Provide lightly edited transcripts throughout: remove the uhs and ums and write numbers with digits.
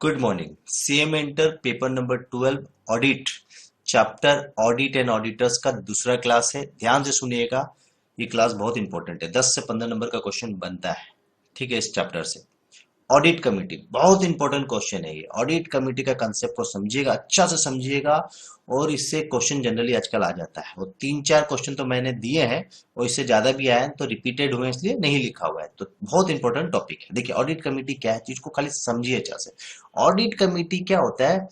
Good morning. CM enter paper number 12 audit chapter audit and auditors का दूसरा class है। ध्यान से सुनिएगा, ये क्लास बहुत इंपॉर्टेंट है। 10 से 15 नंबर का क्वेश्चन बनता है, ठीक है। इस चैप्टर से ऑडिट कमेटी बहुत इंपॉर्टेंट क्वेश्चन है। ये ऑडिट कमेटी का कंसेप्ट को समझिएगा, अच्छा से समझिएगा, और इससे क्वेश्चन जनरली आजकल आ जाता है। और 3-4 क्वेश्चन तो मैंने दिए हैं और इससे ज्यादा भी आए हैं, तो रिपीटेड हुए इसलिए नहीं लिखा हुआ है। तो बहुत इंपॉर्टेंट टॉपिक है। देखिए ऑडिट कमेटी क्या है, चीज को खाली समझिए अच्छा से। ऑडिट कमेटी क्या होता है,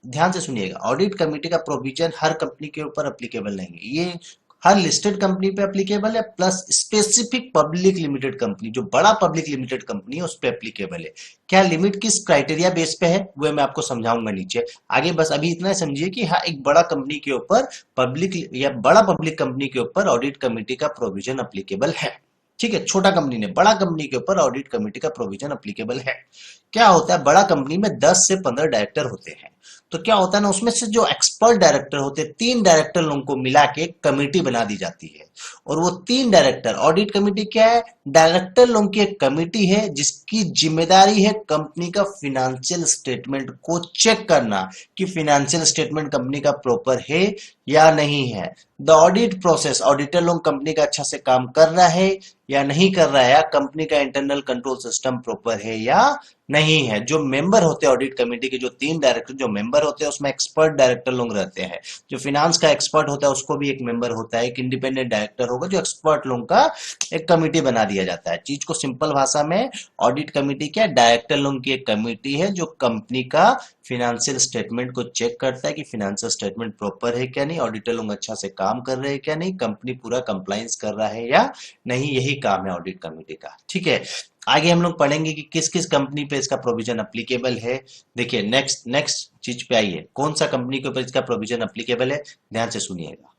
ध्यान से सुनिएगा। ऑडिट कमेटी का प्रोविजन हर कंपनी के ऊपर अप्लीकेबल नहीं है। ये हर लिस्टेड कंपनी पे अप्लीकेबल है, plus specific public limited company, जो बड़ा पब्लिक लिमिटेड कंपनी है, उस पे अप्लीकेबल है। क्या लिमिट किस क्राइटेरिया बेस पे है वो मैं आपको समझाऊंगा नीचे आगे। बस अभी इतना समझिए कि हाँ, एक बड़ा कंपनी के ऊपर पब्लिक या बड़ा पब्लिक कंपनी के ऊपर ऑडिट कमेटी का प्रोविजन अप्लीकेबल है, ठीक है। छोटा कंपनी ने, बड़ा कंपनी के ऊपर ऑडिट कमेटी का प्रोविजन अप्लीकेबल है। क्या होता है, बड़ा कंपनी में 10 से 15 डायरेक्टर होते हैं। तो क्या होता है ना, उसमें से जो एक्सपर्ट डायरेक्टर होते हैं, 3 डायरेक्टर लोगों को मिला के एक कमेटी बना दी जाती है। और वो 3 डायरेक्टर, ऑडिट कमेटी क्या है, डायरेक्टर लोगों की एक कमेटी है जिसकी जिम्मेदारी है कंपनी का फिनेंशियल स्टेटमेंट को चेक करना कि फिनेंशियल स्टेटमेंट कंपनी का प्रॉपर है या नहीं है। द ऑडिट प्रोसेस, ऑडिटर लोग कंपनी का अच्छा से काम कर रहा है या नहीं कर रहा है, या कंपनी का इंटरनल कंट्रोल सिस्टम प्रॉपर है या नहीं है। जो मेंबर होते हैं ऑडिट कमेटी के, जो 3 डायरेक्टर जो मेंबर होते हैं, उसमें एक्सपर्ट डायरेक्टर लोग रहते हैं। जो फाइनेंस का एक्सपर्ट होता है उसको भी एक मेंबर होता है, एक इंडिपेंडेंट डायरेक्टर होगा, जो एक्सपर्ट लोगों का एक कमेटी बना दिया जाता है। चीज को सिंपल भाषा में, ऑडिट कमेटी क्या, डायरेक्टर लोगों की एक कमेटी है जो कंपनी का फिनेंशियल स्टेटमेंट को चेक करता है कि फिनेंशियल स्टेटमेंट प्रॉपर है क्या नहीं, ऑडिटर लोग अच्छा से काम कर रहे हैं क्या नहीं, कंपनी पूरा कंप्लायंस कर रहा है या नहीं। यही काम है ऑडिट कमेटी का, ठीक है। आगे हम लोग पढ़ेंगे कि किस किस कंपनी पे इसका प्रोविजन अप्लीकेबल है। देखिए नेक्स्ट नेक्स्ट चीज पे आइए, कौन सा कंपनी के ऊपर इसका प्रोविजन अप्लीकेबल है, ध्यान से सुनिएगा।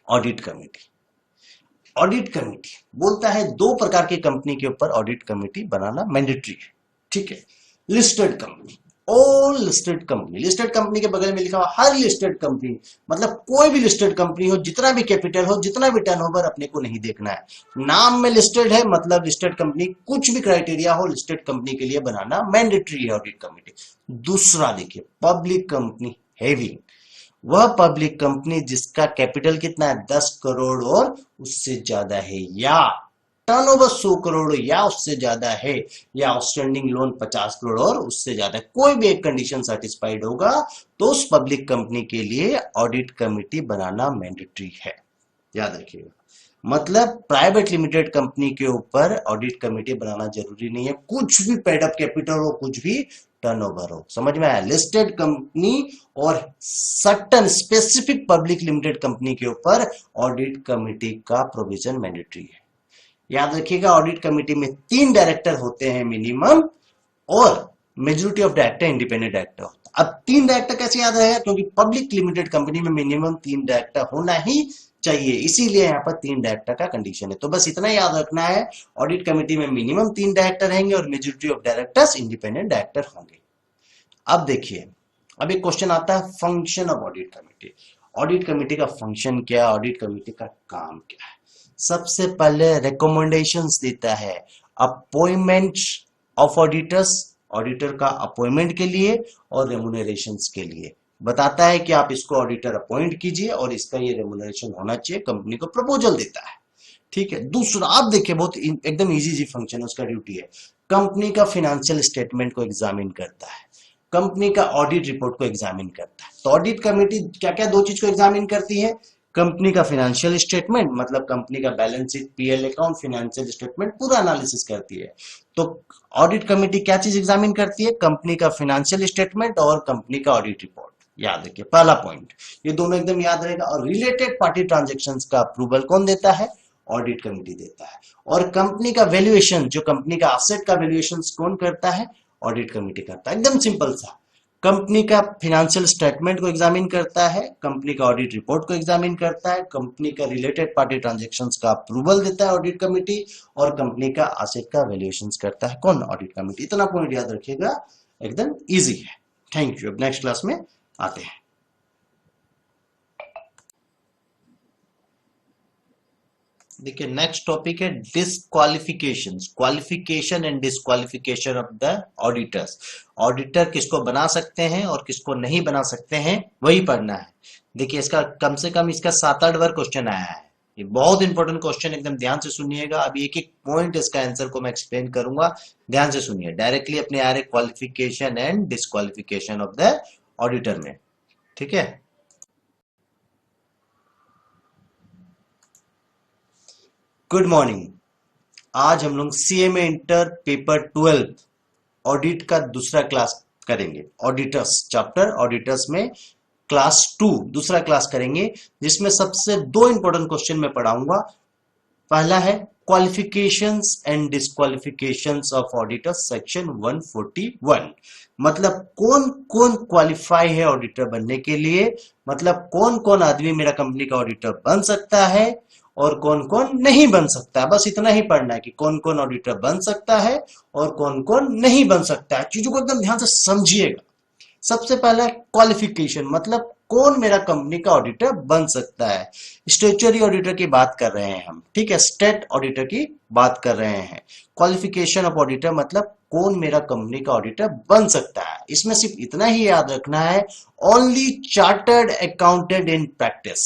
ऑडिट कमेटी, ऑडिट कमेटी बोलता है 2 प्रकार की कंपनी के ऊपर ऑडिट कमेटी बनाना मैंडेटरी है, ठीक है। Listed company, all listed company, listed company के बगल में लिखा हुआ हर लिस्टेड कंपनी, मतलब कोई भी लिस्टेड कंपनी हो, जितना भी कैपिटल हो, जितना भी टर्नओवर, अपने को नहीं देखना है। नाम में लिस्टेड है मतलब लिस्टेड कंपनी, कुछ भी क्राइटेरिया हो लिस्टेड कंपनी के लिए बनाना मैंडेटरी है ऑडिट कमेटी। दूसरा देखिए, पब्लिक कंपनी हैविंग, वह पब्लिक कंपनी जिसका कैपिटल कितना है, 10 करोड़ और उससे ज्यादा है, या टर्नओवर 100 करोड़ या उससे ज्यादा है, या आउटस्टैंडिंग लोन 50 करोड़ और उससे ज्यादा है, कोई भी एक कंडीशन सेटिस्फाइड होगा तो उस पब्लिक कंपनी के लिए ऑडिट कमेटी बनाना मैंडेटरी है। याद रखिएगा, मतलब प्राइवेट लिमिटेड कंपनी के ऊपर ऑडिट कमेटी बनाना जरूरी नहीं है, कुछ भी पेड अप कैपिटल हो, कुछ भी टर्नओवर हो। समझ में आया? लिस्टेड कंपनी और certain specific public limited company के ऊपर ऑडिट कमेटी का प्रोविजन मैंडेटरी है। याद रखिएगा, ऑडिट कमेटी में 3 डायरेक्टर होते हैं मिनिमम, और majority of director independent director होता है। अब 3 डायरेक्टर कैसे याद रहेगा, क्योंकि पब्लिक लिमिटेड कंपनी में मिनिमम 3 डायरेक्टर होना ही चाहिए, इसीलिए यहाँ पर 3 डायरेक्टर का कंडीशन है। तो बस इतना याद रखना है, ऑडिट कमेटी में मिनिमम 3 डायरेक्टर रहेंगे और majority of directors independent director होंगे। अब देखिए, अब एक क्वेश्चन आता है, function of audit committee. Audit committee का फंक्शन क्या है, ऑडिट कमेटी का काम क्या है। सबसे पहले रिकमेंडेशंस देता है, अपॉइंटमेंट ऑफ ऑडिटर्स, ऑडिटर का अपॉइंटमेंट के लिए और रेमुनरेशंस के लिए बताता है कि आप इसको ऑडिटर अपॉइंट कीजिए और इसका ये रेमुनरेशन होना चाहिए, कंपनी को प्रपोजल देता है, ठीक है। दूसरा आप देखिए, बहुत एकदम इजी फंक्शन है, उसका ड्यूटी है कंपनी का फिनेंशियल स्टेटमेंट को एग्जामिन करता है, कंपनी का ऑडिट रिपोर्ट को एग्जामिन करता है। तो ऑडिट कमेटी क्या क्या 2 चीज को एग्जामिन करती है, कंपनी का फाइनेंशियल स्टेटमेंट, मतलब कंपनी का balance sheet, PL account, financial statement पूरा एनालिसिस करती है। तो ऑडिट कमेटी क्या चीज एग्जामिन करती है, कंपनी का फाइनेंशियल स्टेटमेंट और कंपनी का ऑडिट रिपोर्ट। याद रखिए पहला पॉइंट, ये दोनों एकदम याद रहेगा। और रिलेटेड पार्टी ट्रांजेक्शंस का अप्रूवल कौन देता है, ऑडिट कमेटी देता है। और कंपनी का वैल्यूएशन, जो कंपनी का एसेट का वैल्यूएशन कौन करता है, ऑडिट कमेटी करता है। एकदम सिंपल सा, कंपनी का फाइनेंशियल स्टेटमेंट को एग्जामिन करता है, कंपनी का ऑडिट रिपोर्ट को एग्जामिन करता है, कंपनी का रिलेटेड पार्टी ट्रांजैक्शंस का अप्रूवल देता है ऑडिट कमेटी, और कंपनी का एसेट का वैल्यूएशन करता है कौन, ऑडिट कमेटी। इतना पॉइंट याद रखिएगा, एकदम इजी है। Thank you. अब नेक्स्ट क्लास में आते हैं। देखिए नेक्स्ट टॉपिक है disqualifications, qualification and disqualification of the auditors. Auditor किसको बना सकते हैं और किसको नहीं बना सकते हैं वही पढ़ना है। देखिए इसका कम से कम इसका 7-8 बार क्वेश्चन आया है। ये बहुत इंपॉर्टेंट क्वेश्चन, एकदम ध्यान से सुनिएगा। अभी एक एक पॉइंट इसका आंसर को मैं एक्सप्लेन करूंगा, ध्यान से सुनिए। डायरेक्टली अपने आ रहे qualification and disqualification of the auditor में, ठीक है। Good morning. आज हम लोग सीएमए इंटर पेपर 12 ऑडिट का दूसरा क्लास करेंगे। ऑडिटर्स चैप्टर ऑडिटर्स में क्लास 2 दूसरा क्लास करेंगे, जिसमें सबसे दो इंपॉर्टेंट क्वेश्चन मैं पढ़ाऊंगा। पहला है qualifications and disqualifications of auditors section 141। मतलब कौन कौन क्वालिफाई है ऑडिटर बनने के लिए, मतलब कौन कौन आदमी मेरा कंपनी का ऑडिटर बन सकता है और कौन कौन नहीं बन सकता है। बस इतना ही पढ़ना है कि कौन कौन ऑडिटर बन सकता है और कौन कौन नहीं बन सकता है। चीजों को एकदम ध्यान से समझिएगा। सबसे पहला क्वालिफिकेशन, मतलब कौन मेरा कंपनी का ऑडिटर बन सकता है। स्टेचुटरी ऑडिटर की बात कर रहे हैं हम, ठीक है, स्टेट ऑडिटर की बात कर रहे हैं। क्वालिफिकेशन ऑफ ऑडिटर मतलब कौन मेरा कंपनी का ऑडिटर बन सकता है। इसमें सिर्फ इतना ही याद रखना है, only chartered accountant in practice,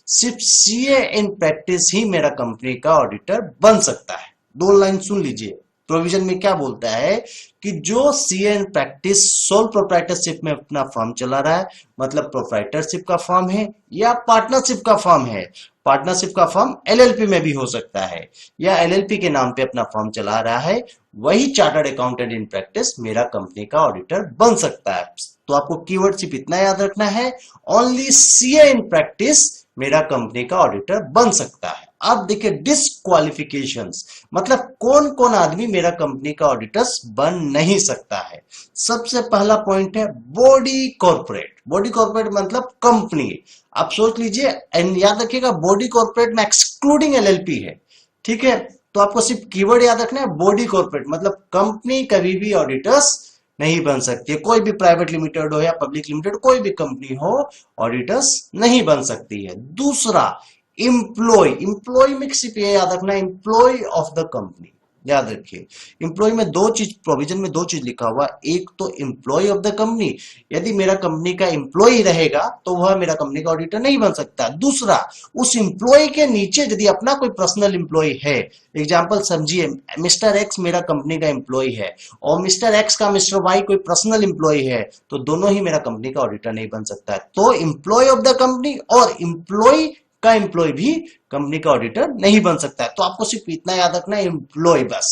सिर्फ सीए इन प्रैक्टिस ही मेरा कंपनी का ऑडिटर बन सकता है। दो लाइन सुन लीजिए। प्रोविजन में क्या बोलता है कि जो CA in practice sole proprietorship में अपना फर्म चला रहा है, मतलब प्रोप्राइटरशिप का फर्म है या पार्टनरशिप का फर्म है। पार्टनरशिप का फर्म एलएलपी में भी हो सकता है, या एलएलपी के नाम पे अपना फर्म चला रहा है, वही चार्टर्ड अकाउंटेंट इन प्रैक्टिस मेरा कंपनी का ऑडिटर बन सकता है। तो आपको कीवर्ड सिर्फ इतना याद रखना है, ओनली सीए इन प्रैक्टिस मेरा कंपनी का ऑडिटर बन सकता है। अब देखिए डिस्क्वालिफिकेशंस, मतलब कौन कौन आदमी मेरा कंपनी का ऑडिटर्स बन नहीं सकता है। सबसे पहला पॉइंट है बॉडी कॉर्पोरेट। बॉडी कॉर्पोरेट मतलब कंपनी। आप सोच लीजिए, याद रखिएगा बॉडी कॉर्पोरेट में एक्सक्लूडिंग एलएलपी है, ठीक है। तो आपको सिर्फ कीवर्ड याद रखना है बॉडी कॉर्पोरेट, मतलब कंपनी कभी भी ऑडिटर्स नहीं बन सकती है। कोई भी प्राइवेट लिमिटेड हो या पब्लिक लिमिटेड, कोई भी कंपनी हो, ऑडिटर्स नहीं बन सकती है। दूसरा इंप्लॉय, इंप्लॉय में सिर्फ ये याद रखना इंप्लॉय ऑफ द कंपनी, याद रखिए। इंप्लॉय में दो चीज, प्रोविजन में दो चीज लिखा हुआ, एक तो इंप्लॉय ऑफ द कंपनी, यदि मेरा कंपनी का इंप्लॉय रहेगा तो वह मेरा कंपनी का ऑडिटर नहीं बन सकता। दूसरा, उस इंप्लॉय के नीचे यदि अपना कोई पर्सनल इंप्लॉय है, एग्जांपल समझिए मिस्टर एक्स मेरा कंपनी का इंप्लॉय है और मिस्टर एक्स का मिस्टर वाई कोई पर्सनल इंप्लॉय है, तो दोनों ही मेरा कंपनी का ऑडिटर नहीं बन सकता है। तो इंप्लॉय ऑफ द कंपनी और इंप्लॉय का एम्प्लॉय भी कंपनी का ऑडिटर नहीं बन सकता है। तो आपको सिर्फ इतना याद रखना है एम्प्लॉय, बस।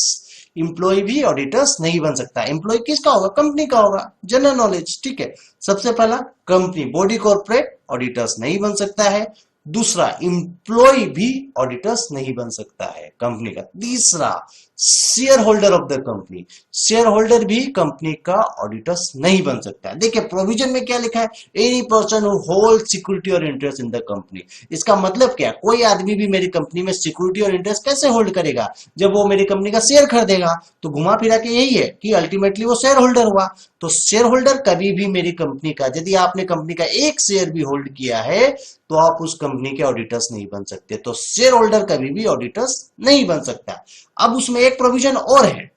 एम्प्लॉय भी ऑडिटर्स नहीं बन सकता। एम्प्लॉय किसका होगा? कंपनी का होगा, जनरल नॉलेज, ठीक है। सबसे पहला कंपनी, बॉडी कॉर्पोरेट ऑडिटर्स नहीं बन सकता है। दूसरा, इंप्लॉय भी ऑडिटर्स नहीं बन सकता है कंपनी का। तीसरा, share holder of the company, shareholder भी कंपनी का ऑडिटर्स नहीं बन सकता है। देखिए प्रोविजन में क्या लिखा है, any person who hold security और इंटरेस्ट इन द कंपनी। इसका मतलब क्या, कोई आदमी भी मेरी कंपनी में सिक्योरिटी और इंटरेस्ट कैसे होल्ड करेगा? जब वो मेरी कंपनी का शेयर खरीदेगा। तो घुमा फिरा के यही है कि अल्टीमेटली वो शेयर होल्डर हुआ। तो शेयर होल्डर कभी भी मेरी कंपनी का, यदि आपने कंपनी का एक शेयर भी होल्ड किया है तो आप उस कंपनी के ऑडिटर्स नहीं बन सकते। तो शेयर होल्डर कभी भी ऑडिटर्स नहीं बन सकता। अब उसमें एक प्रोविजन और है,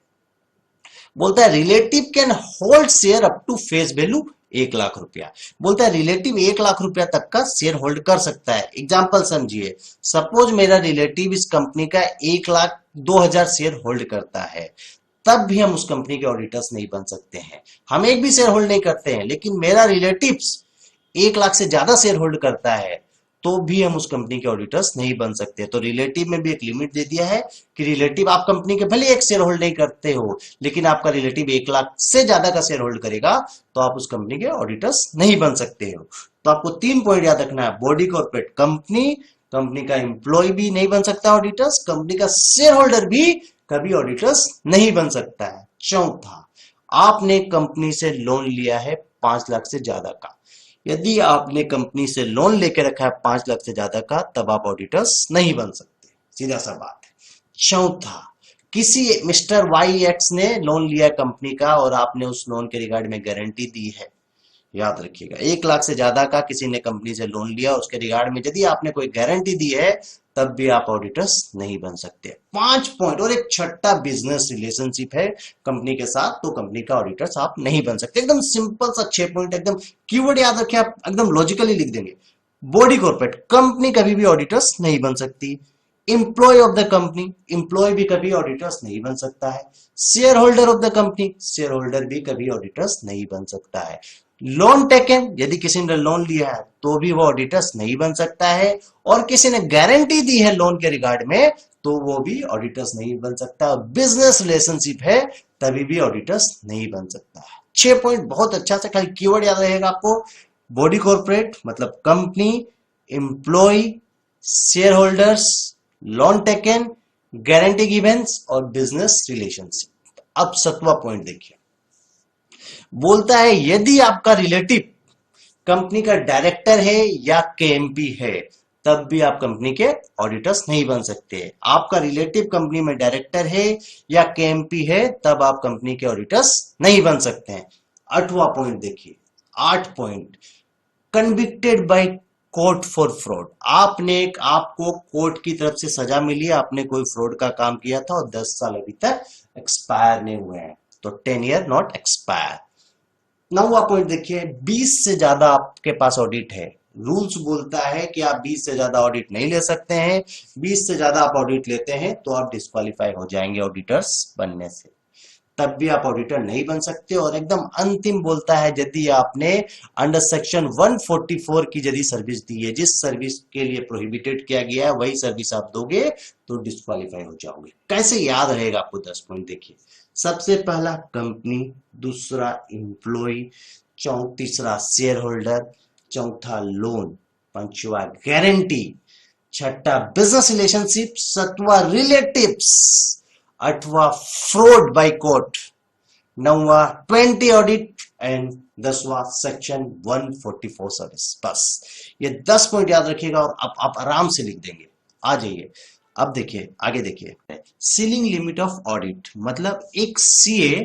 बोलता है relative can hold share up to face value 1 lakh रुपया। बोलता है रिलेटिव 1 लाख रुपया तक का शेयर होल्ड कर सकता है। एग्जाम्पल समझिए, सपोज मेरा रिलेटिव इस कंपनी का 1,02,000 शेयर होल्ड करता है, तब भी हम उस कंपनी के ऑडिटर्स नहीं बन सकते हैं। हम एक भी शेयर होल्ड नहीं करते हैं, लेकिन मेरा रिलेटिव्स 1 लाख से ज्यादा शेयर होल्ड करता है, तो भी हम उस कंपनी के ऑडिटर्स नहीं बन सकते। तो रिलेटिव में भी एक लिमिट दे दिया है कि रिलेटिव आप कंपनी के भले एक शेयर होल्ड नहीं करते हो, लेकिन आपका रिलेटिव 1 लाख से ज्यादा का शेयर होल्ड करेगा तो आप उस कंपनी के ऑडिटर्स नहीं बन सकते हो। तो आपको 3 पॉइंट याद रखना है, बॉडी कॉर्पोरेट कंपनी, कंपनी का एम्प्लॉय भी नहीं बन सकता ऑडिटर्स, कंपनी का शेयर होल्डर भी कभी ऑडिटर्स नहीं बन सकता है। चौथा, आपने कंपनी से लोन लिया है 5 लाख से ज्यादा का। यदि आपने कंपनी से लोन लेके रखा है 5 लाख से ज्यादा का, तब आप ऑडिटर्स नहीं बन सकते, सीधा सा बात है। चौथा, किसी मिस्टर वाई एक्स ने लोन लिया कंपनी का और आपने उस लोन के रिगार्ड में गारंटी दी है, याद रखिएगा। 1 लाख से ज्यादा का किसी ने कंपनी से लोन लिया, उसके रिगार्ड में यदि आपने कोई गारंटी दी है तब भी आप ऑडिटर्स नहीं बन सकते। 5 पॉइंट। और एक छठा, बिजनेस रिलेशनशिप है कंपनी के साथ, तो कंपनी का ऑडिटर्स आप नहीं बन सकते। एकदम सिंपल सा 6 पॉइंट, एकदम कीवर्ड याद रखे आप, एकदम लॉजिकली लिख देंगे। बॉडी कॉर्पोरेट, कंपनी कभी भी ऑडिटर्स नहीं बन सकती। Employee of the company, employee भी कभी ऑडिटर्स नहीं बन सकता है। Shareholder of the company, shareholder भी कभी ऑडिटर्स नहीं बन सकता है। लोन टेकन, यदि किसी ने लोन लिया है तो भी वो ऑडिटर्स नहीं बन सकता है। और किसी ने गारंटी दी है लोन के रिगार्ड में तो वो भी ऑडिटर्स नहीं बन सकता। बिजनेस रिलेशनशिप है तभी भी ऑडिटर्स नहीं बन सकता है। 6 पॉइंट बहुत अच्छा से, खाली कीवर्ड याद रहेगा आपको। बॉडी कॉर्पोरेट मतलब company, employee, shareholders, loan taken, guarantee givens और बिजनेस रिलेशनशिप। अब 7वां पॉइंट देखिए, बोलता है यदि आपका रिलेटिव कंपनी का डायरेक्टर है या केएमपी है तब भी आप कंपनी के ऑडिटर्स नहीं बन सकते। आपका रिलेटिव कंपनी में डायरेक्टर है या केएमपी है तब आप कंपनी के ऑडिटर्स नहीं बन सकते हैं। 8वां पॉइंट देखिए, 8 point, convicted by court for fraud. आपको कोर्ट की तरफ से सजा मिली है, आपने कोई फ्रॉड का काम किया था और 10 साल अभी तक एक्सपायर नहीं हुए हैं, तो 10 ईयर नॉट एक्सपायर। 9वां पॉइंट देखिए, 20 से ज्यादा आपके पास ऑडिट है। रूल्स बोलता है कि आप 20 से ज्यादा ऑडिट नहीं ले सकते हैं। 20 से ज्यादा आप ऑडिट लेते हैं तो आप डिस्क्वालीफाई हो जाएंगे ऑडिटर्स बनने से, तब भी आप ऑडिटर नहीं बन सकते। और एकदम अंतिम बोलता है यदि आपने अंडर सेक्शन 144 की यदि सर्विस दी है, जिस सर्विस के लिए प्रोहिबिटेड किया गया है वही सर्विस आप दोगे तो डिस्क्वालीफाई हो जाओगे। कैसे याद रहेगा आपको? 10 पॉइंट देखिए। सबसे पहला कंपनी, दूसरा एम्प्लॉय, तीसरा शेयर होल्डर, चौथा लोन, पांचवा गारंटी, छठा बिजनेस रिलेशनशिप, 7वां रिलेटिव्स, 8वां फ्रॉड बाय कोर्ट, 9वां 20 ऑडिट एंड 10वां सेक्शन 144 सर्विस। बस ये 10 पॉइंट याद रखिएगा और आप आराम से लिख देंगे। आ जाइए अब देखिए, आगे देखिए, सीलिंग लिमिट ऑफ ऑडिट मतलब एक सीए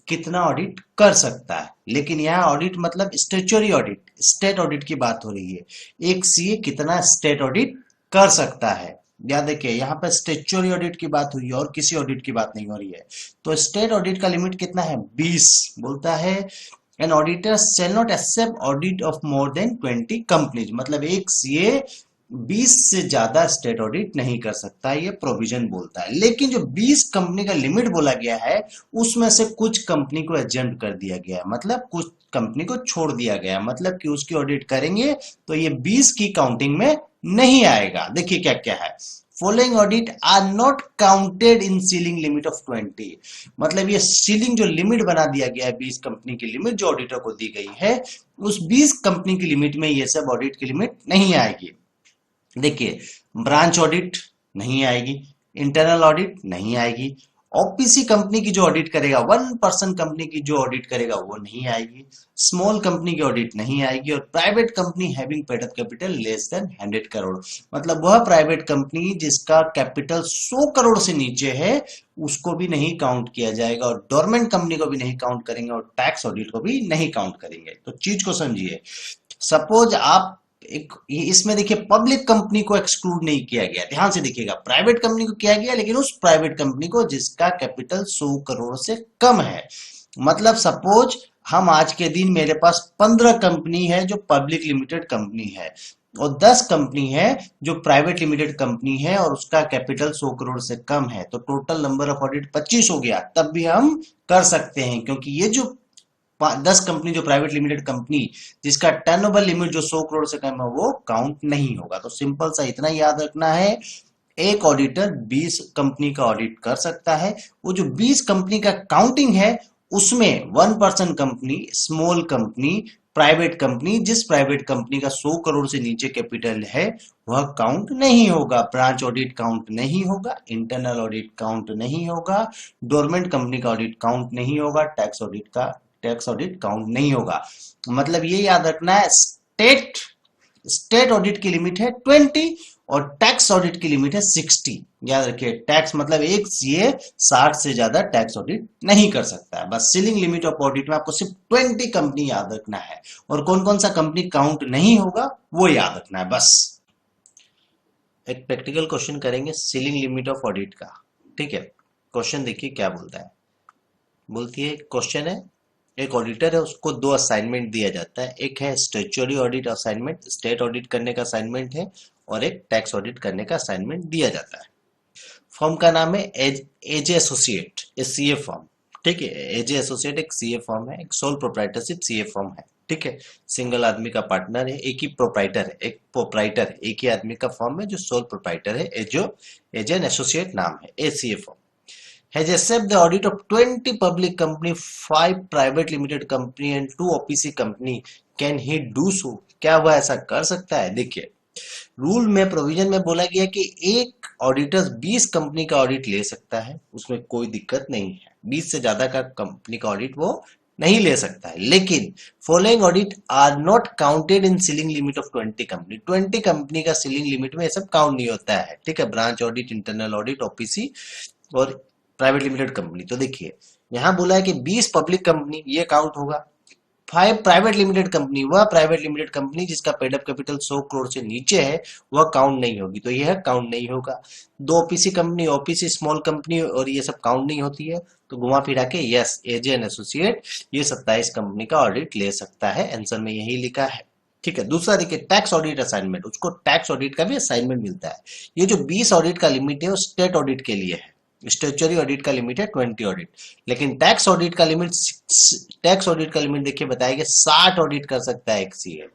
कितना ऑडिट कर सकता है। लेकिन यहाँ ऑडिट मतलब स्टेचुटरी ऑडिट, स्टेट ऑडिट की बात हो रही है। एक सीए कितना स्टेट ऑडिट कर सकता है। याद देखिए, यहाँ पर स्टेचुटरी ऑडिट की बात हुई है और किसी ऑडिट की बात नहीं हो रही है। तो स्टेट ऑडिट का लिमिट कितना है? 20। बोलता है an auditor shall not accept audit of more than 20 companies, मतलब एक सीए 20 से ज्यादा स्टेट ऑडिट नहीं कर सकता, ये प्रोविजन बोलता है। लेकिन जो 20 कंपनी का लिमिट बोला गया है उसमें से कुछ कंपनी को एग्जेम्प्ट कर दिया गया है, मतलब कुछ कंपनी को छोड़ दिया गया, मतलब कि उसकी ऑडिट करेंगे तो ये 20 की काउंटिंग में नहीं आएगा। देखिए क्या क्या है, following audit are not counted in ceiling limit of 20, मतलब ये सीलिंग जो लिमिट बना दिया गया है 20 कंपनी की लिमिट जो ऑडिटर को दी गई है, उस 20 कंपनी की लिमिट में ये सब ऑडिट की लिमिट नहीं आएगी। देखिए, ब्रांच ऑडिट नहीं आएगी, इंटरनल ऑडिट नहीं आएगी, ओपीसी कंपनी की जो ऑडिट करेगा, 1% कंपनी की जो ऑडिट करेगा वो नहीं आएगी, स्मॉल कंपनी की ऑडिट नहीं आएगी, और private company having paid up capital less than 100 crore, मतलब वह प्राइवेट कंपनी जिसका कैपिटल 100 करोड़ से नीचे है उसको भी नहीं काउंट किया जाएगा, और डोरमेंट कंपनी को भी नहीं काउंट करेंगे, और टैक्स ऑडिट को भी नहीं काउंट करेंगे। तो चीज को समझिए, सपोज आप इसमें देखिए पब्लिक कंपनी को एक्सक्लूड नहीं किया गया, ध्यान से देखिएगा, प्राइवेट कंपनी को किया गया, लेकिन उस प्राइवेट कंपनी को जिसका कैपिटल 100 करोड़ से कम है। मतलब सपोज हम आज के दिन मेरे पास 15 कंपनी है जो पब्लिक लिमिटेड कंपनी है और 10 कंपनी है जो प्राइवेट लिमिटेड कंपनी है और उसका कैपिटल 100 करोड़ से कम है, तो टोटल नंबर ऑफ ऑडिट 25 हो गया, तब भी हम कर सकते हैं, क्योंकि ये जो 10 कंपनी जो प्राइवेट लिमिटेड कंपनी जिसका टर्नओवर लिमिट जो 100 करोड़ से कम है वो काउंट नहीं होगा। तो सिंपल सा इतना याद रखना है, एक ऑडिटर 20 कंपनी का ऑडिट कर सकता है। वो जो 20 कंपनी का काउंटिंग है उसमें 1% company, small company, private company, जिस प्राइवेट कंपनी का 100 करोड़ से नीचे कैपिटल है वह काउंट नहीं होगा, ब्रांच ऑडिट काउंट नहीं होगा, इंटरनल ऑडिट काउंट नहीं होगा, डोरमेंट कंपनी का ऑडिट काउंट नहीं होगा, टैक्स ऑडिट काउंट नहीं होगा। मतलब ये याद रखना है, स्टेट ऑडिट की लिमिट है 20 और टैक्स ऑडिट की लिमिट है 60। याद रखिए, टैक्स मतलब एक सीए 60 से ज्यादा टैक्स ऑडिट नहीं कर सकता है। बस सीलिंग लिमिट ऑफ ऑडिट में आपको सिर्फ 20 कंपनी याद रखना है, और कौन कौन सा कंपनी काउंट नहीं होगा वो याद रखना है बस। एक प्रैक्टिकल क्वेश्चन करेंगे सीलिंग लिमिट ऑफ ऑडिट का। ठीक है, क्वेश्चन देखिए क्या बोलता है। बोलती है, क्वेश्चन है, एक ऑडिटर है, उसको दो असाइनमेंट दिया जाता है। एक है statutory audit assignment, state audit करने का असाइनमेंट है, और एक टैक्स ऑडिट करने का असाइनमेंट दिया जाता है। फर्म का नाम है एजे एसोसिएट, ए सीए फर्म। ठीक है, एजे एसोसिएट एक सीए फर्म है, एक सोल प्रोप्राइटरशिप सीए फर्म है। ठीक है, सिंगल आदमी का पार्टनर है, एक ही प्रोप्राइटर है, एक प्रोप्राइटर है, एक ही आदमी का फर्म है जो सोल प्रोप्राइटर है, एजे एसोसिएट नाम है, a CA firm. Has accepted the audit of 20 public company, 5 private limited company and 2 OPC company. Can he do so? क्या वह ऐसा कर सकता है? देखिए, रूल में प्रोविजन में बोला गया कि एक ऑडिटर 20 कंपनी का ऑडिट ले सकता है, उसमें कोई दिक्कत नहीं है। 20 से ज्यादा का कंपनी का ऑडिट वो नहीं ले सकता है, लेकिन following audit are not counted in ceiling limit of 20 company. 20 company का सीलिंग लिमिट में ये सब काउंट नहीं होता है। ठीक है, branch audit, internal audit, OPC और प्राइवेट लिमिटेड कंपनी। तो देखिए, यहां बोला है कि 20 पब्लिक कंपनी ये काउंट होगा, 5 प्राइवेट लिमिटेड कंपनी, वह प्राइवेट लिमिटेड कंपनी जिसका पेड अप कैपिटल 100 करोड़ से नीचे है वह काउंट नहीं होगी, तो यह काउंट नहीं होगा। 2 OPC company, OPC small company, और ये सब काउंट नहीं होती है, तो घुमा फिरा के यस, एजे एंड एसोसिएट ये 27 कंपनी का ऑडिट ले सकता है। आंसर में यही लिखा है। ठीक है, दूसरा देखिए, टैक्स ऑडिट असाइनमेंट, उसको टैक्स ऑडिट का भी असाइनमेंट मिलता है। ये जो 20 ऑडिट का लिमिट है वो स्टेट ऑडिट के लिए है, स्टेचुअरी ऑडिट का लिमिट है 20 ऑडिट, लेकिन टैक्स ऑडिट का लिमिट देखिए बताया गया 60 ऑडिट कर सकता है एक सीए।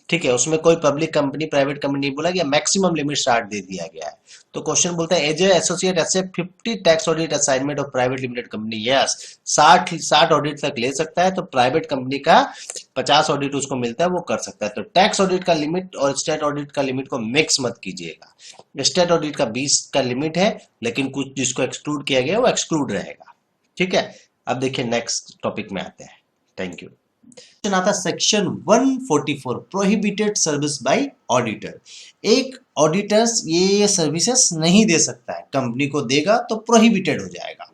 ठीक है, उसमें कोई पब्लिक कंपनी, प्राइवेट कंपनी नहीं बोला गया, मैक्सिमम लिमिट 60 दे दिया गया है। तो क्वेश्चन बोलता है, as associate accept 50 tax audit assignment of private limited company. Yes, 60 audit तक ले सकता है, तो प्राइवेट कंपनी का 50 ऑडिट उसको मिलता है, वो कर सकता है। तो टैक्स ऑडिट का लिमिट और स्टेट ऑडिट का लिमिट को मिक्स मत कीजिएगा। स्टेट ऑडिट का 20 का लिमिट है, लेकिन कुछ जिसको एक्सक्लूड किया गया वो एक्सक्लूड रहेगा। ठीक है, अब देखिए नेक्स्ट टॉपिक में आते हैं। Thank you. आता section 144, prohibited service by auditor. एक ऑडिटर्स ये सर्विसेज नहीं दे सकता है, कंपनी को देगा तो प्रोहिबिटेड हो जाएगा।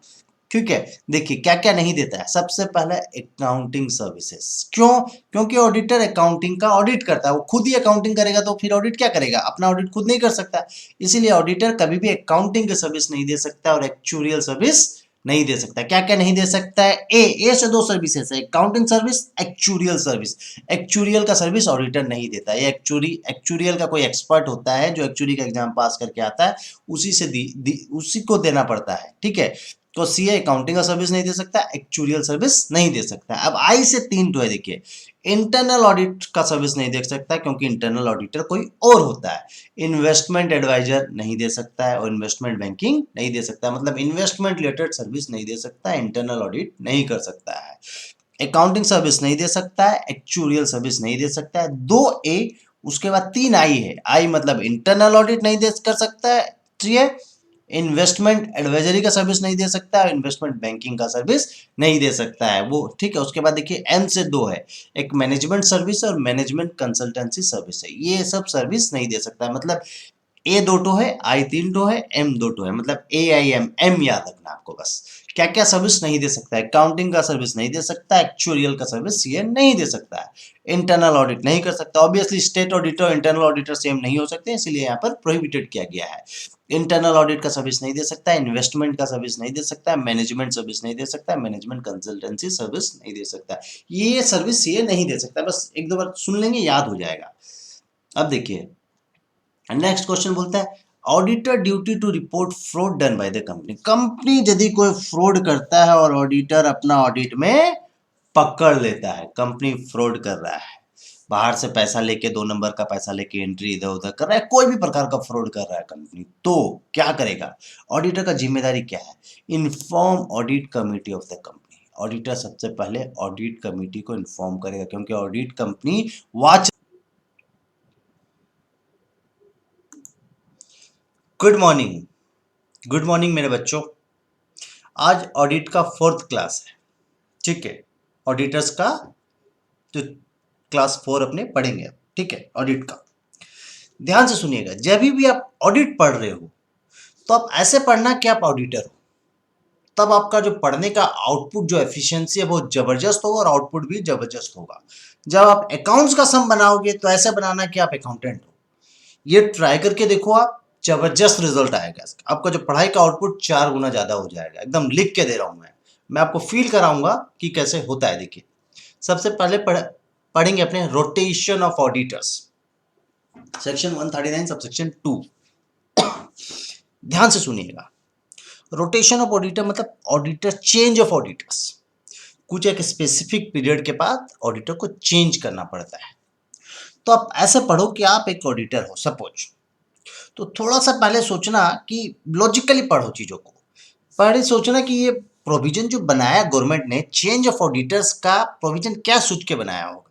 ठीक है, देखिए क्या क्या नहीं देता है। सबसे पहला अकाउंटिंग सर्विसेज। क्यों? क्योंकि ऑडिटर अकाउंटिंग का ऑडिट करता है, वो खुद ही अकाउंटिंग करेगा तो फिर ऑडिट क्या करेगा? अपना ऑडिट खुद नहीं कर सकता, इसीलिए ऑडिटर कभी भी अकाउंटिंग की सर्विस नहीं दे सकता और एक्चुरियल सर्विस नहीं दे सकता। क्या क्या नहीं दे सकता है? ए से 2 सर्विसेज है, accounting service, actuarial service. Actuarial का सर्विस ऑडिटर नहीं देता। ये एक्चुरियल का कोई एक्सपर्ट होता है जो एक्चुरी का एग्जाम पास करके आता है, उसी से उसी को देना पड़ता है। ठीक है, तो सीए अकाउंटिंग का सर्विस नहीं दे सकता, एक्चुरियल सर्विस नहीं दे सकता। अब आई से 3 तो है, देखिए, इंटरनल ऑडिट का सर्विस नहीं दे सकता क्योंकि इंटरनल ऑडिटर कोई और होता है। इन्वेस्टमेंट एडवाइजर नहीं दे सकता है, और इन्वेस्टमेंट बैंकिंग नहीं दे सकता है, मतलब इन्वेस्टमेंट रिलेटेड सर्विस नहीं दे सकता है, इंटरनल ऑडिट नहीं कर सकता है। अकाउंटिंग सर्विस नहीं दे सकता है, एक्चुरियल सर्विस नहीं दे सकता है। 2A, उसके बाद 3 आई है। आई मतलब इंटरनल ऑडिट नहीं दे कर सकता है, इन्वेस्टमेंट एडवाइजरी का सर्विस नहीं दे सकता है, इन्वेस्टमेंट बैंकिंग का सर्विस नहीं दे सकता है वो। ठीक है, उसके बाद देखिए एम से 2 है, एक मैनेजमेंट सर्विस और मैनेजमेंट कंसल्टेंसी सर्विस है। ये सब सर्विस नहीं दे सकता है, मतलब ए 2 टो है, आई 3 टो है, एम 2 टो है, मतलब एम याद रखना आपको बस। क्या क्या सर्विस नहीं दे सकता है? अकाउंटिंग का सर्विस नहीं दे सकता, एक्चुरियल का सर्विस सीए नहीं दे सकता है, इंटरनल ऑडिट नहीं कर सकता। ऑब्वियसली स्टेट ऑडिटर और इंटरनल ऑडिटर सेम नहीं हो सकते, इसलिए यहाँ पर प्रोहिबिटेड किया गया है। इंटरनल ऑडिट का सर्विस नहीं दे सकता, इन्वेस्टमेंट का सर्विस नहीं दे सकता, मैनेजमेंट सर्विस नहीं दे सकता, मैनेजमेंट कंसल्टेंसी सर्विस नहीं दे सकता। ये सर्विस ये नहीं दे सकता, बस 1-2 बार सुन लेंगे, याद हो जाएगा। अब देखिए नेक्स्ट क्वेश्चन बोलता है, auditor duty to report fraud done by the company. Company यदि कोई फ्रॉड करता है और ऑडिटर अपना ऑडिट में पकड़ लेता है, कंपनी फ्रॉड कर रहा है, बाहर से पैसा लेके 2 नंबर का पैसा लेके एंट्री इधर उधर कर रहा है, कोई भी प्रकार का फ्रॉड कर रहा है कंपनी, तो क्या करेगा? ऑडिटर का जिम्मेदारी क्या है? Inform audit committee of the company. Auditor सबसे पहले ऑडिट कमिटी को इन्फॉर्म करेगा, क्योंकि audit company watch. Good morning, good morning मेरे बच्चों। आज ऑडिट का 4th क्लास है। ठीक है, ऑडिटर्स का जो क्लास 4 अपने पढ़ेंगे। ठीक है, ऑडिट का ध्यान से सुनिएगा, जब भी आप ऑडिट पढ़ रहे हो तो आप ऐसे पढ़ना कि आप ऑडिटर हो, तब आपका जो पढ़ने का आउटपुट जो एफिशिएंसी है वो जबरदस्त होगा और आउटपुट भी जबरदस्त होगा। जब आप अकाउंट्स का सम बनाओगे तो ऐसे बनाना कि आप अकाउंटेंट हो। ये ट्राई करके देखो, आप जबरदस्त रिजल्ट आएगा इसका। आपका जो पढ़ाई का आउटपुट 4 गुना ज्यादा हो जाएगा। एकदम लिख के दे रहा हूं मैं आपको फील कराऊंगा कि कैसे होता है। देखिए, सबसे पहले पढ़ेंगे अपने rotation of auditors, section 139 subsection 2। ध्यान से सुनिएगा, रोटेशन ऑफ ऑडिटर मतलब ऑडिटर, चेंज ऑफ ऑडिटर्स। कुछ एक स्पेसिफिक पीरियड के बाद ऑडिटर को चेंज करना पड़ता है। तो आप ऐसे पढ़ो कि आप एक ऑडिटर हो सपोज, तो थोड़ा सा पहले सोचना कि लॉजिकली पढ़ो चीजों को। पहले सोचना कि ये प्रोविजन जो बनाया गवर्नमेंट ने, चेंज ऑफ ऑडिटर्स का प्रोविजन क्या सोच के बनाया होगा।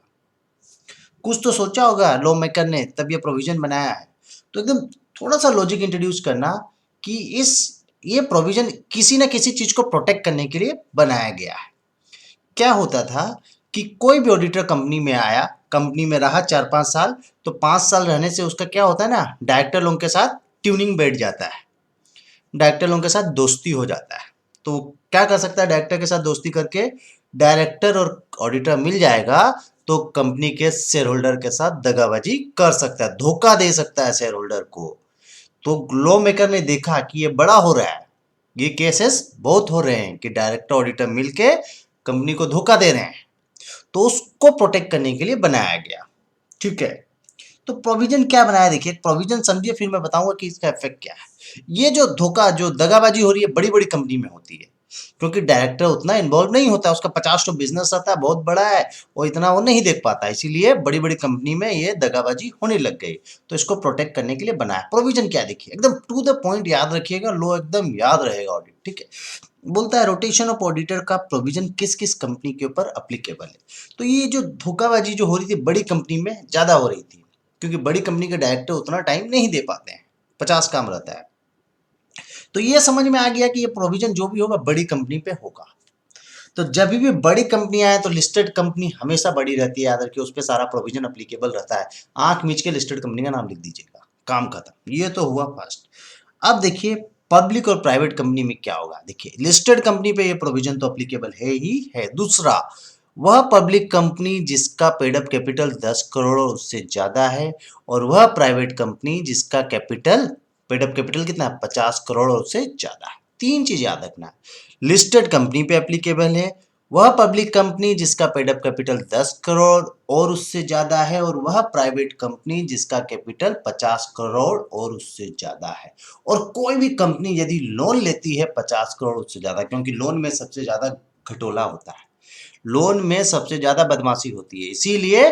कुछ तो सोचा होगा लॉ मेकर ने, तब ये प्रोविजन बनाया है। तो एकदम थोड़ा सा लॉजिक इंट्रोड्यूस करना कि ये प्रोविजन किसी ना किसी चीज को प्रोटेक्ट करने के लिए बनाया गया है। क्या होता था कि कोई भी ऑडिटर कंपनी में आया, कंपनी में रहा 4-5 साल, तो 5 साल रहने से उसका क्या होता है ना, डायरेक्टर लोगों के साथ ट्यूनिंग बैठ जाता है, डायरेक्टर लोगों के साथ दोस्ती हो जाता है। तो क्या कर सकता है, डायरेक्टर के साथ दोस्ती करके डायरेक्टर और ऑडिटर मिल जाएगा तो कंपनी के शेयर होल्डर के साथ दगाबाजी कर सकता है, धोखा दे सकता है शेयर होल्डर को। तो लॉ मेकर ने देखा कि ये बड़ा हो रहा है, ये केसेस बहुत हो रहे हैं कि डायरेक्टर ऑडिटर मिलके कंपनी को धोखा दे रहे हैं, तो उसको प्रोटेक्ट करने के लिए बनाया गया। ठीक है, तो प्रोविजन क्या बनाया, देखिए प्रोविजन समझिए, फिर मैं बताऊंगा कि इसका इफेक्ट क्या है। ये जो धोखा, जो दगाबाजी हो रही है, बड़ी बड़ी कंपनी में होती है, क्योंकि डायरेक्टर उतना इन्वॉल्व नहीं होता, उसका 50 तो बिजनेस रहता है, बहुत बड़ा है, वो इतना वो नहीं देख पाता, इसीलिए बड़ी बड़ी कंपनी में ये दगाबाजी होने लग गई। तो इसको प्रोटेक्ट करने के लिए बनाया। प्रोविजन क्या, देखिए एकदम टू द पॉइंट याद रखिएगा, लो एकदम याद रहेगा ऑडिट। ठीक है, बोलता है रोटेशन ऑफ ऑडिटर का प्रोविजन किस किस कंपनी के ऊपर अप्लीकेबल है। तो ये जो धोखाबाजी जो हो रही थी बड़ी कंपनी में ज्यादा हो रही थी, क्योंकि बड़ी कंपनी के डायरेक्टर उतना टाइम नहीं दे पाते हैं, 50 काम रहता है। तो ये समझ में आ गया कि ये प्रोविजन जो भी होगा बड़ी कंपनी पे होगा। तो जब भी बड़ी कंपनी आए तो लिस्टेड कंपनी हमेशा बड़ी रहती है, याद रखिए, उस पर सारा प्रोविजन अप्लीकेबल रहता है। आंख मीच के लिस्टेड कंपनी का नाम लिख दीजिएगा, काम खत्म। ये तो हुआ फर्स्ट। अब देखिए पब्लिक और प्राइवेट कंपनी में क्या होगा। देखिए लिस्टेड कंपनी पे ये प्रोविजन तो अप्लीकेबल है ही है। दूसरा, वह पब्लिक कंपनी जिसका पेड अप कैपिटल 10 करोड़ और उससे ज्यादा है, और वह प्राइवेट कंपनी जिसका कैपिटल, पेड अप कैपिटल कितना है, 50 करोड़ और उससे ज्यादा है। तीन चीज याद रखना है, लिस्टेड कंपनी पे एप्लीकेबल है, वह पब्लिक कंपनी जिसका पेड अप कैपिटल 10 करोड़ और उससे ज्यादा है, और वह प्राइवेट कंपनी जिसका कैपिटल 50 करोड़ और उससे ज्यादा है। और कोई भी कंपनी यदि लोन लेती है 50 करोड़ उससे ज्यादा, क्योंकि लोन में सबसे ज्यादा घटोला होता है, लोन में सबसे ज्यादा बदमाशी होती है, इसीलिए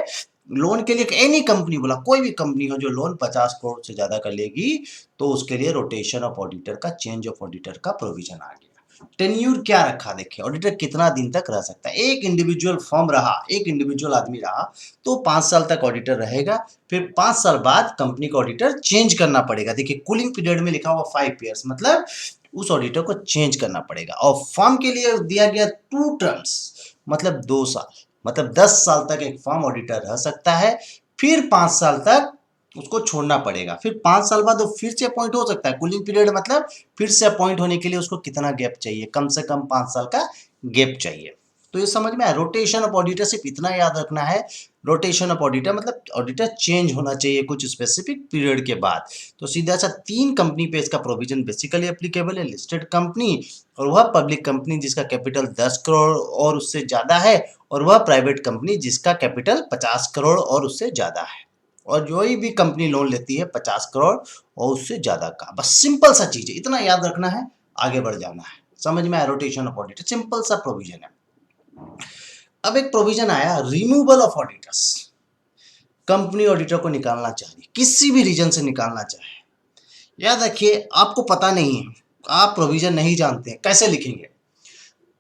लोन के लिए एनी कंपनी, बोला कोई भी कंपनी हो जो लोन 50 करोड़ से ज्यादा कर लेगी, तो उसके लिए रोटेशन ऑफ ऑडिटर का, चेंज ऑफ ऑडिटर का प्रोविजन आ गया। टेन्यूर क्या रखा, देखिए ऑडिटर कितना दिन तक रह सकता है। एक इंडिविजुअल फर्म रहा, एक इंडिविजुअल आदमी रहा तो 5 साल तक ऑडिटर रहेगा, फिर 5 साल बाद कंपनी को ऑडिटर चेंज करना पड़ेगा। देखिए कूलिंग पीरियड में लिखा हुआ 5 ईयर्स, मतलब उस ऑडिटर को चेंज करना पड़ेगा। और फर्म के लिए दिया गया 2 टर्म्स, मतलब 2 साल, मतलब 10 साल तक एक फर्म ऑडिटर रह सकता है, फिर 5 साल तक उसको छोड़ना पड़ेगा, फिर 5 साल बाद वो फिर से अपॉइंट हो सकता है। कूलिंग पीरियड मतलब फिर से अपॉइंट होने के लिए उसको कितना गैप चाहिए, कम से कम 5 साल का गैप चाहिए। तो ये समझ में आया, रोटेशन ऑफ ऑडिटर सिर्फ इतना याद रखना है, रोटेशन ऑफ ऑडिटर मतलब ऑडिटर चेंज होना चाहिए कुछ स्पेसिफिक पीरियड के बाद। तो सीधा सा 3 कंपनी पे इसका प्रोविजन बेसिकली एप्लीकेबल है, लिस्टेड कंपनी, और वह पब्लिक कंपनी जिसका कैपिटल 10 करोड़ और उससे ज्यादा है, और वह प्राइवेट कंपनी जिसका कैपिटल 50 करोड़ और उससे ज्यादा है। और जो भी कंपनी लोन लेती है 50 करोड़ और उससे ज्यादा का, बस सिंपल सा चीज है, इतना याद रखना है, आगे बढ़ जाना है। समझ में आया, रोटेशन ऑफ ऑडिटर सिंपल सा प्रोविजन है। अब एक प्रोविजन आया, removal of auditors. Company auditor को निकालना चाहिए, किसी भी रीजन से निकालना चाहे, याद रखिए आपको पता नहीं है, आप प्रोविजन नहीं जानते हैं, कैसे लिखेंगे।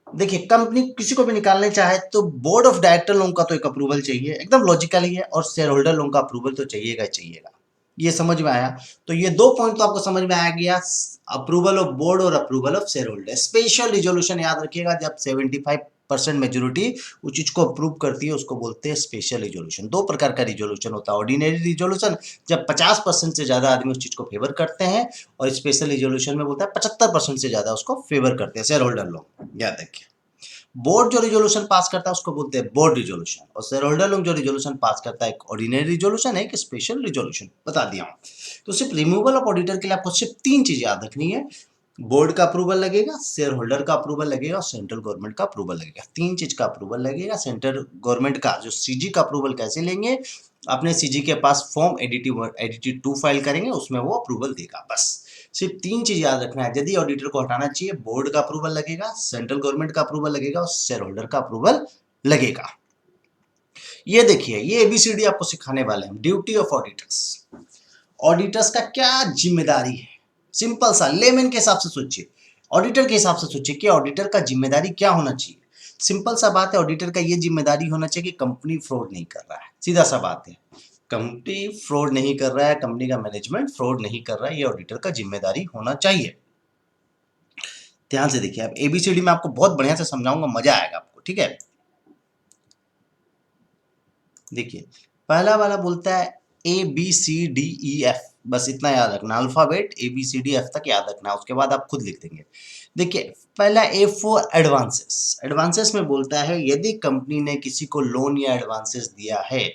देखिए कंपनी किसी को भी निकालने चाहे तो बोर्ड ऑफ डायरेक्टर लोगों का तो एक अप्रूवल चाहिए, एकदम लॉजिकल ही है, और शेयर होल्डर लोगों का अप्रूवल तो चाहिएगा ही चाहिएगा। ये समझ में आया। तो ये 2 पॉइंट तो आपको समझ में आ गया, अप्रूवल ऑफ बोर्ड और approval of share holder. Special resolution याद रखिएगा, जब 75 50% मेजोरिटी उस चीज को अप्रूव करती है, उसको बोलते हैं स्पेशल रिजोल्यूशन। दो प्रकार का रिजोल्यूशन होता है, ऑर्डिनरी रिजोल्यूशन जब 50% से ज्यादा आदमी उस चीज को फेवर करते हैं, और स्पेशल रिजोल्यूशन में बोलता है 75% से ज्यादा उसको फेवर करते हैं शेयर होल्डर लोग। याद रखिए, बोर्ड जो रिजोल्यूशन पास करता है उसको बोलते हैं बोर्ड रिजोल्यूशन, और शेयर होल्डर लोग जो रिजोल्यूशन पास करता है एक ऑर्डिनरी रिजोल्यूशन है, एक स्पेशल रिजोल्यूशन। बता दिया हूं। तो सिर्फ रिमूवल ऑफ ऑडिटर के लिए आपको सिर्फ 3 चीज याद रखनी है, बोर्ड का अप्रूवल लगेगा, शेयर होल्डर का अप्रूवल लगेगा, और सेंट्रल गवर्नमेंट का अप्रूवल लगेगा। 3 चीज का अप्रूवल लगेगा। सेंट्रल गवर्नमेंट का जो सीजी का अप्रूवल कैसे लेंगे, अपने सीजी के पास फॉर्म एडीटी 2 फाइल करेंगे, उसमें वो अप्रूवल देगा। बस सिर्फ 3 चीज याद रखना है, यदि ऑडिटर को हटाना चाहिए, बोर्ड का अप्रूवल लगेगा, सेंट्रल गवर्नमेंट का अप्रूवल लगेगा, और शेयर होल्डर का अप्रूवल लगेगा। ये देखिए, ये एबीसीडी आपको सिखाने वाले हैं। ड्यूटी ऑफ ऑडिटर्स, ऑडिटर्स का क्या जिम्मेदारी है, सिंपल सा लेमन के हिसाब से सोचिए, ऑडिटर के हिसाब से सोचिए कि ऑडिटर का जिम्मेदारी क्या होना चाहिए। सिंपल सा बात है, ऑडिटर का ये जिम्मेदारी होना चाहिए कि कंपनी फ्रॉड नहीं कर रहा है, सीधा सा बात है, कंपनी फ्रॉड नहीं कर रहा है, कंपनी का मैनेजमेंट फ्रॉड नहीं कर रहा है, ये ऑडिटर का जिम्मेदारी होना चाहिए। ध्यान से देखिए, आप एबीसीडी में आपको बहुत बढ़िया से समझाऊंगा, मजा आएगा आपको, ठीक है। देखिए, पहला वाला बोलता है ABCDEF, बस इतना याद रखना, अल्फाबेट ABCDF तक याद रखना, उसके बाद आप खुद लिख देंगे। देखिए, पहला A फॉर एडवांसेस। एडवांसेस में बोलता है यदि कंपनी ने किसी को लोन या एडवांसेस दिया है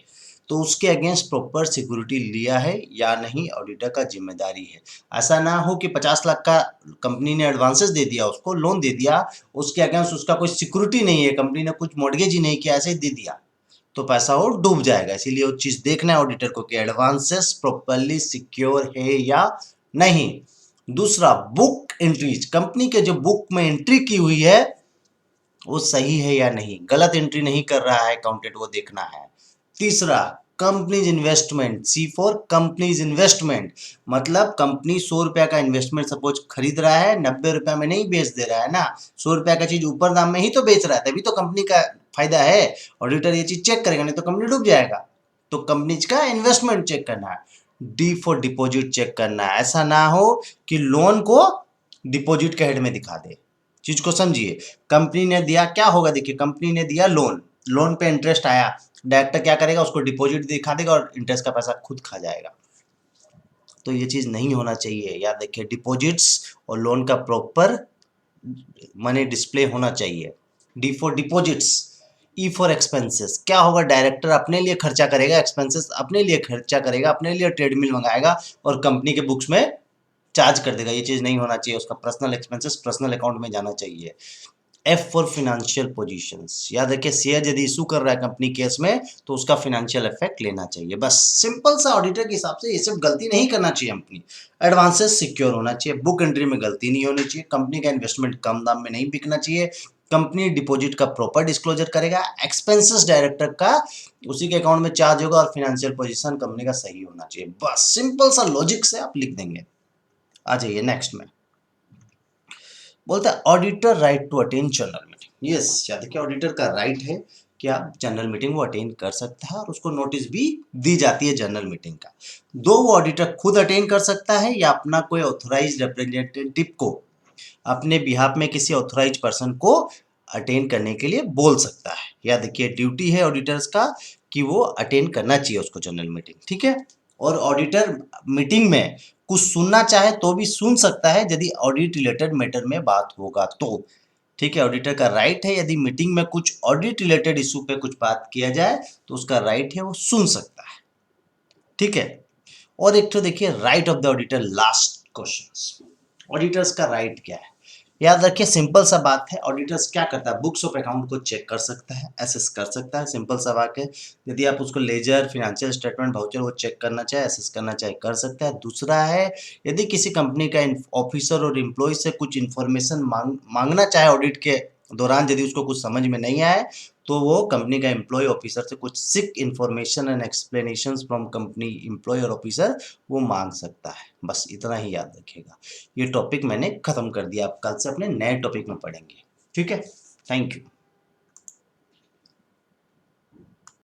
तो उसके अगेंस्ट प्रॉपर सिक्योरिटी लिया है या नहीं, ऑडिटर का जिम्मेदारी है। ऐसा ना हो कि 50 लाख का कंपनी ने एडवांसेस दे दिया, उसको लोन दे दिया, उसके अगेंस्ट उसका कोई सिक्योरिटी नहीं है, कंपनी ने कुछ मॉर्गेज ही नहीं किया, ऐसे ही दे दिया, तो पैसा वो डूब जाएगा। इसीलिए वो चीज देखना है ऑडिटर को कि एडवांसेस प्रॉपर्ली सिक्योर है या नहीं। दूसरा, बुक एंट्रीज, कंपनी के जो बुक में एंट्री की हुई है वो सही है या नहीं, गलत एंट्री नहीं कर रहा है अकाउंटेंट, वो देखना है। तीसरा, companies investment, see for companies investment, मतलब कंपनी 100 रुपया का इन्वेस्टमेंट सपोज खरीद रहा है, 90 रुपया में नहीं बेच दे रहा है ना, 100 रुपया का चीज ऊपर दाम में ही तो बेच रहा है, तभी तो कंपनी का फायदा है। ऑडिटर ये चीज चेक करेगा, नहीं तो कंपनी डूब जाएगा। तो कंपनीज का इन्वेस्टमेंट चेक करना है। डी फॉर डिपॉजिट चेक करना है, ऐसा ना हो कि लोन को डिपॉजिट के हेड में दिखा दे। चीज को समझिए, कंपनी ने दिया, क्या होगा देखिए, कंपनी ने दिया लोन, लोन पे इंटरेस्ट आया, डायरेक्टर क्या करेगा, उसको डिपॉजिट दिखा देगा और इंटरेस्ट का पैसा खुद खा जाएगा। तो ये चीज नहीं होना चाहिए। याद देखिए, डिपॉजिट्स और लोन का प्रॉपर मनी डिस्प्ले होना चाहिए। D for deposits. E for expenses, क्या होगा, डायरेक्टर अपने लिए खर्चा करेगा, एक्सपेंसेस अपने लिए खर्चा करेगा, अपने लिए ट्रेडमिल मंगाएगा और कंपनी के बुक्स में चार्ज कर देगा। ये चीज नहीं होना चाहिए, उसका पर्सनल एक्सपेंसेस पर्सनल अकाउंट में जाना चाहिए। एफ फॉर फाइनेंशियल पोजीशंस, याद रखिए, शेयर यदि इशू कर रहा है कंपनी केस में तो उसका फाइनेंशियल इफेक्ट लेना चाहिए। बस सिंपल सा, ऑडिटर के हिसाब से ये सब गलती नहीं करना चाहिए कंपनी। एडवांसेस सिक्योर होना चाहिए, बुक एंट्री में गलती नहीं होनी चाहिए, कंपनी का इन्वेस्टमेंट कम दाम में नहीं बिकना चाहिए, कंपनी डिपॉजिट का प्रॉपर डिस्क्लोजर करेगा, एक्सपेंसेस डायरेक्टर का उसी के अकाउंट में चार्ज होगा, और फाइनेंशियल पोजीशन कंपनी का सही होना चाहिए। बस सिंपल सा लॉजिक से आप लिख देंगे। आ जाइए नेक्स्ट में, बोलता है auditor right to attend general meeting. Yes, याद रखिए, ऑडिटर का राइट है कि आप जनरल मीटिंग वो अटेंड कर सकता है, और उसको नोटिस भी दी जाती है जनरल मीटिंग का। दो, वो ऑडिटर खुद अटेंड कर सकता है या अपना कोई ऑथोराइज रिप्रेजेंटेटिव को, अपने बिहाफ में किसी ऑथोराइज पर्सन को अटेंड करने के लिए बोल सकता है। याद देखिए, ड्यूटी है ऑडिटर्स का कि वो अटेंड करना चाहिए उसको जनरल मीटिंग, ठीक है। और ऑडिटर मीटिंग में कुछ सुनना चाहे तो भी सुन सकता है यदि ऑडिट रिलेटेड मैटर में बात होगा तो, ठीक है। ऑडिटर का राइट है, यदि मीटिंग में कुछ ऑडिट रिलेटेड इशू पे कुछ बात किया जाए तो उसका राइट है, वो सुन सकता है, ठीक है। और एक तो देखिए, right of the auditor, last question, auditors का राइट क्या है। याद रखिए, सिंपल सा बात है, ऑडिटर्स क्या करता है, बुक्स ऑफ अकाउंट को चेक कर सकता है, एसेस कर सकता है, सिंपल सा बात है। यदि आप उसको लेजर, फाइनेंशियल स्टेटमेंट, वाउचर वो चेक करना चाहे, एसेस करना चाहे, कर सकता है। दूसरा है, यदि किसी कंपनी का ऑफिसर और एम्प्लॉय से कुछ इन्फॉर्मेशन मांगना चाहे ऑडिट के दौरान, यदि उसको कुछ समझ में नहीं आए तो वो कंपनी का एम्प्लॉय ऑफिसर से कुछ seek information and explanations from company employ और ऑफिसर वो मांग सकता है। बस इतना ही याद रखिएगा। ये टॉपिक मैंने खत्म कर दिया, आप कल से अपने नए टॉपिक में पढ़ेंगे, ठीक है। Thank you.